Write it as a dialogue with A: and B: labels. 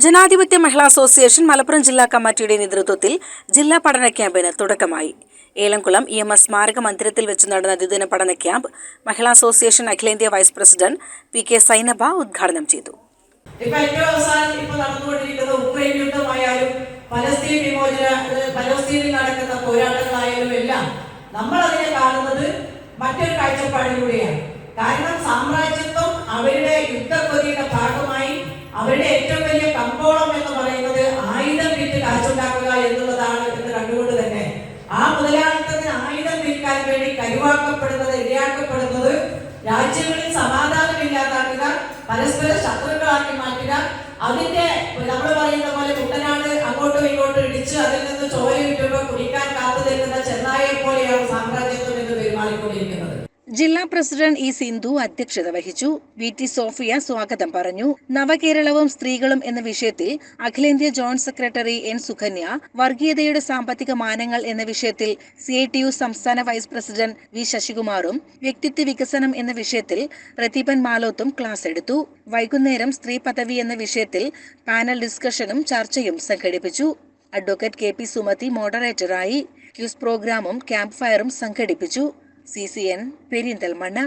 A: ജനാധിപത്യ മഹിളാ അസോസിയേഷൻ മലപ്പുറം ജില്ലാ കമ്മിറ്റിയുടെ നേതൃത്വത്തിൽ ജില്ലാ പഠന ക്യാമ്പിന് തുടക്കമായി. ഏലംകുളം EMS സ്മാരക മന്ദിരത്തിൽ വെച്ച് നടന്ന ദ്വിദിന പഠന ക്യാമ്പ് മഹിളാ അസോസിയേഷൻ അഖിലേന്ത്യാ വൈസ് പ്രസിഡന്റ് PK സൈനബ ഉദ്ഘാടനം ചെയ്തു.
B: ഉക്രൈൻ യുദ്ധമായാലും പലസ്തീൻ പലസ്തീനിൽ നടക്കുന്ന പോരാട്ടങ്ങളായാലും എല്ലാം നമ്മൾ അതിനെ കാണുന്നത് മറ്റൊരു കാഴ്ചപ്പാടിലൂടെയാണ്. കാരണം സാമ്രാജ്യത്വം അവരുടെ യുദ്ധക്കൊതിയുടെ ഭാഗമായി അവരുടെ ഏറ്റവും വലിയ കമ്പോളം എന്ന് പറയുന്നത് ആയുധം വിറ്റ് കാശുണ്ടാക്കുക എന്നുള്ളതാണ് എന്ന് കണ്ടുകൊണ്ട് തന്നെ ആ മുതലാളിത്തത്തിന് ആയുധം വിൽക്കാൻ വേണ്ടി കരുവാക്കപ്പെടുന്നത് ഇരയാക്കപ്പെടുന്നത് രാജ്യങ്ങളിൽ സമാധാനമില്ലാതാക്കുക, പരസ്പര ശത്രുക്കളാക്കി മാറ്റുക, അതിന്റെ നമ്മൾ പറയുന്ന പോലെ കുട്ടനാട് അങ്ങോട്ടും ഇങ്ങോട്ടും ഇടിച്ച് അതിൽ നിന്ന് ചോര വിറ്റുമ്പോൾ കുടിക്കാൻ കാത്തു നിൽക്കുന്ന ചെന്നായെ പോലെയാണ് സാമ്രാജ്യത്വം എന്ന് പെരുമാറിക്കൊണ്ടിരിക്കുന്നത്.
A: ജില്ലാ പ്രസിഡന്റ് സിന്ധു അധ്യക്ഷത വഹിച്ചു. VT സോഫിയ സ്വാഗതം പറഞ്ഞു. നവകേരളവും സ്ത്രീകളും എന്ന വിഷയത്തിൽ അഖിലേന്ത്യാ ജോയിന്റ് സെക്രട്ടറി N സുകന്യ, വർഗീയതയുടെ സാമ്പത്തിക മാനങ്ങൾ എന്ന വിഷയത്തിൽ CITU സംസ്ഥാന വൈസ് പ്രസിഡന്റ് V ശശികുമാറും, വ്യക്തിത്വ വികസനം എന്ന വിഷയത്തിൽ പ്രദീപൻ മാലോത്തും ക്ലാസ് എടുത്തു. വൈകുന്നേരം സ്ത്രീ പദവി എന്ന വിഷയത്തിൽ പാനൽ ഡിസ്കഷനും ചർച്ചയും സംഘടിപ്പിച്ചു. അഡ്വക്കേറ്റ് KP സുമതി മോഡറേറ്ററായി. ക്യൂസ് പ്രോഗ്രാമും ക്യാമ്പ് ഫയറും സംഘടിപ്പിച്ചു. CCN പെരിന്തൽമണ്ണ.